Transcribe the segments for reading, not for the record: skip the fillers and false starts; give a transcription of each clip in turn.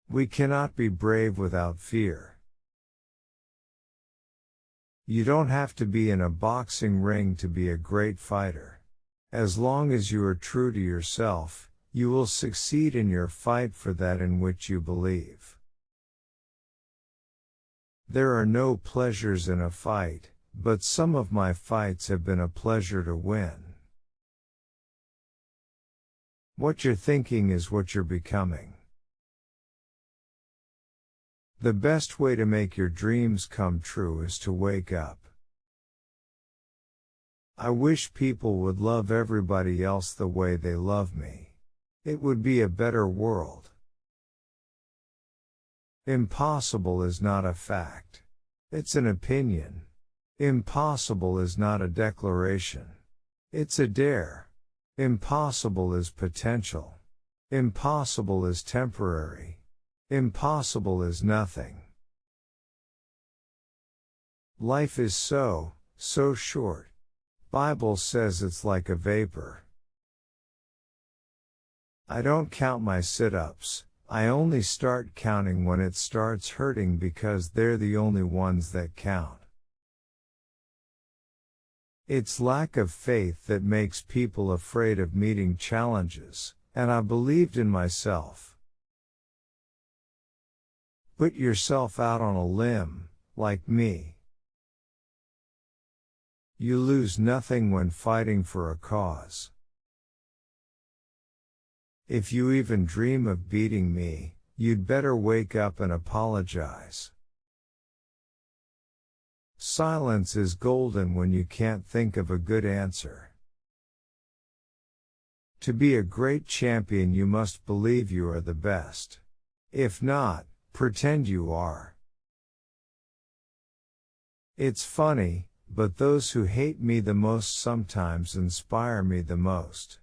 We cannot be brave without fear. You don't have to be in a boxing ring to be a great fighter. As long as you are true to yourself, you will succeed in your fight for that in which you believe. There are no pleasures in a fight, but some of my fights have been a pleasure to win. What you're thinking is what you're becoming. The best way to make your dreams come true is to wake up. I wish people would love everybody else the way they love me. It would be a better world. Impossible is not a fact. It's an opinion. Impossible is not a declaration. It's a dare. Impossible is potential. Impossible is temporary. Impossible is nothing. Life is so short. Bible says it's like a vapor. I don't count my sit-ups, I only start counting when it starts hurting because they're the only ones that count. It's lack of faith that makes people afraid of meeting challenges, and I believed in myself. Put yourself out on a limb, like me. You lose nothing when fighting for a cause. If you even dream of beating me, you'd better wake up and apologize. Silence is golden when you can't think of a good answer. To be a great champion you must believe you are the best. If not, pretend you are. It's funny, but those who hate me the most sometimes inspire me the most.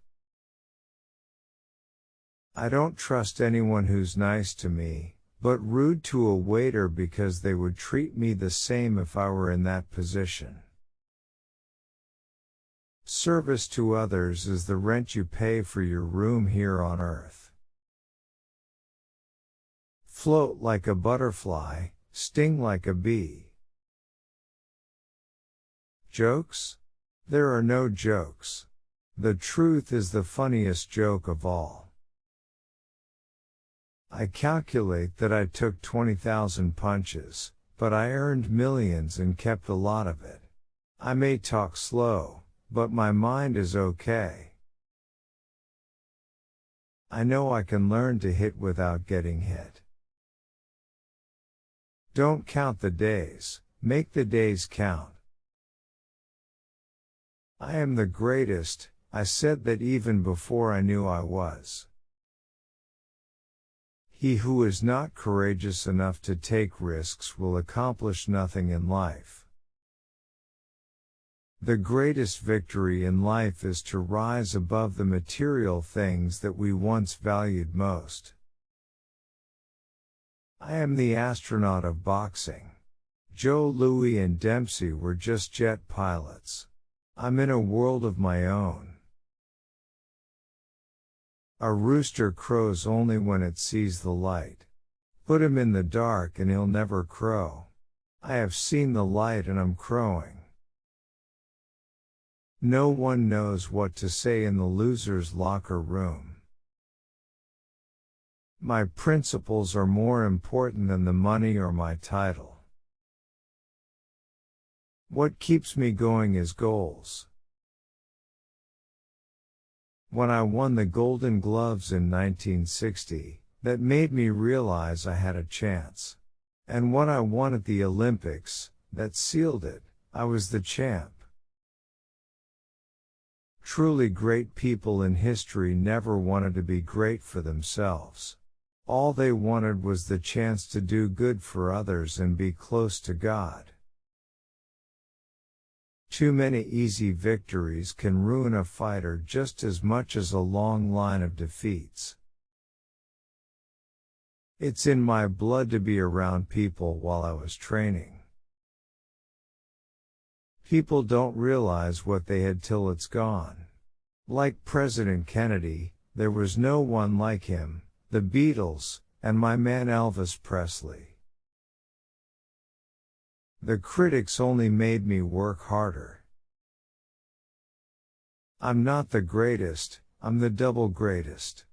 I don't trust anyone who's nice to me, but rude to a waiter because they would treat me the same if I were in that position. Service to others is the rent you pay for your room here on earth. Float like a butterfly, sting like a bee. Jokes? There are no jokes. The truth is the funniest joke of all. I calculate that I took 20,000 punches, but I earned millions and kept a lot of it. I may talk slow, but my mind is okay. I know I can learn to hit without getting hit. Don't count the days, make the days count. I am the greatest, I said that even before I knew I was. He who is not courageous enough to take risks will accomplish nothing in life. The greatest victory in life is to rise above the material things that we once valued most. I am the astronaut of boxing. Joe Louis and Dempsey were just jet pilots. I'm in a world of my own. A rooster crows only when it sees the light. Put him in the dark and he'll never crow. I have seen the light and I'm crowing. No one knows what to say in the loser's locker room. My principles are more important than the money or my title. What keeps me going is goals. When I won the Golden Gloves in 1960, that made me realize I had a chance. And when I won at the Olympics, that sealed it, I was the champ. Truly great people in history never wanted to be great for themselves. All they wanted was the chance to do good for others and be close to God. Too many easy victories can ruin a fighter just as much as a long line of defeats. It's in my blood to be around people while I was training. People don't realize what they had till it's gone. Like President Kennedy, there was no one like him, the Beatles, and my man Elvis Presley. The critics only made me work harder. I'm not the greatest, I'm the double greatest.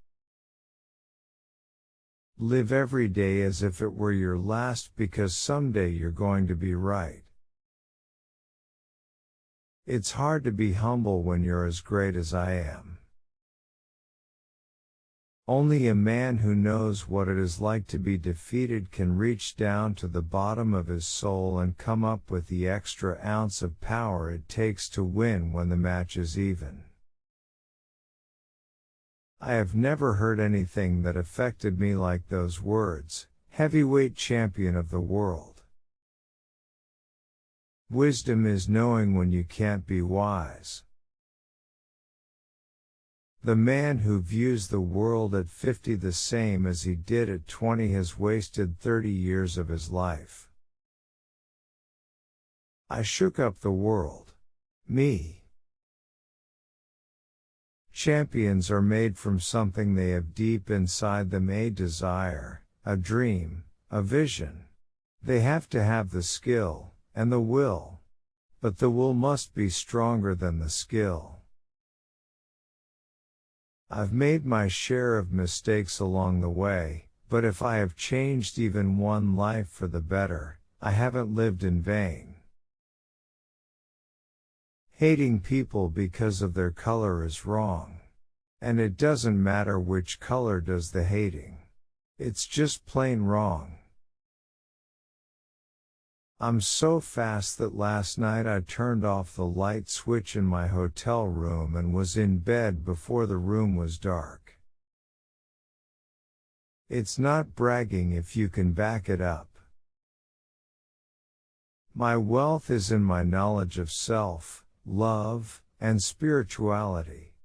Live every day as if it were your last, because someday you're going to be right. It's hard to be humble when you're as great as I am. Only a man who knows what it is like to be defeated can reach down to the bottom of his soul and come up with the extra ounce of power it takes to win when the match is even. I have never heard anything that affected me like those words, heavyweight champion of the world. Wisdom is knowing when you can't be wise. The man who views the world at 50 the same as he did at 20 has wasted 30 years of his life. I shook up the world. Me. Champions are made from something they have deep inside them, a desire, a dream, a vision. They have to have the skill, and the will. But the will must be stronger than the skill. I've made my share of mistakes along the way, but if I have changed even one life for the better, I haven't lived in vain. Hating people because of their color is wrong. And it doesn't matter which color does the hating. It's just plain wrong. I'm so fast that last night I turned off the light switch in my hotel room and was in bed before the room was dark. It's not bragging if you can back it up. My wealth is in my knowledge of self, love, and spirituality.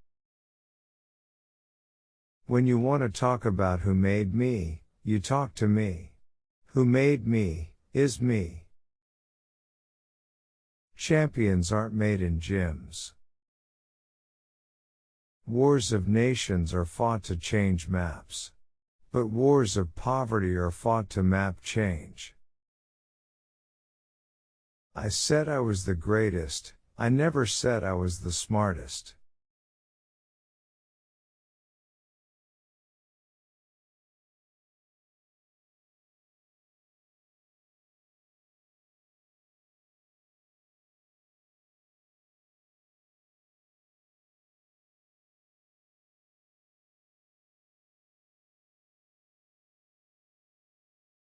When you want to talk about who made me, you talk to me. Who made me, is me. Champions aren't made in gyms. Wars of nations are fought to change maps. But wars of poverty are fought to map change. I said I was the greatest, I never said I was the smartest.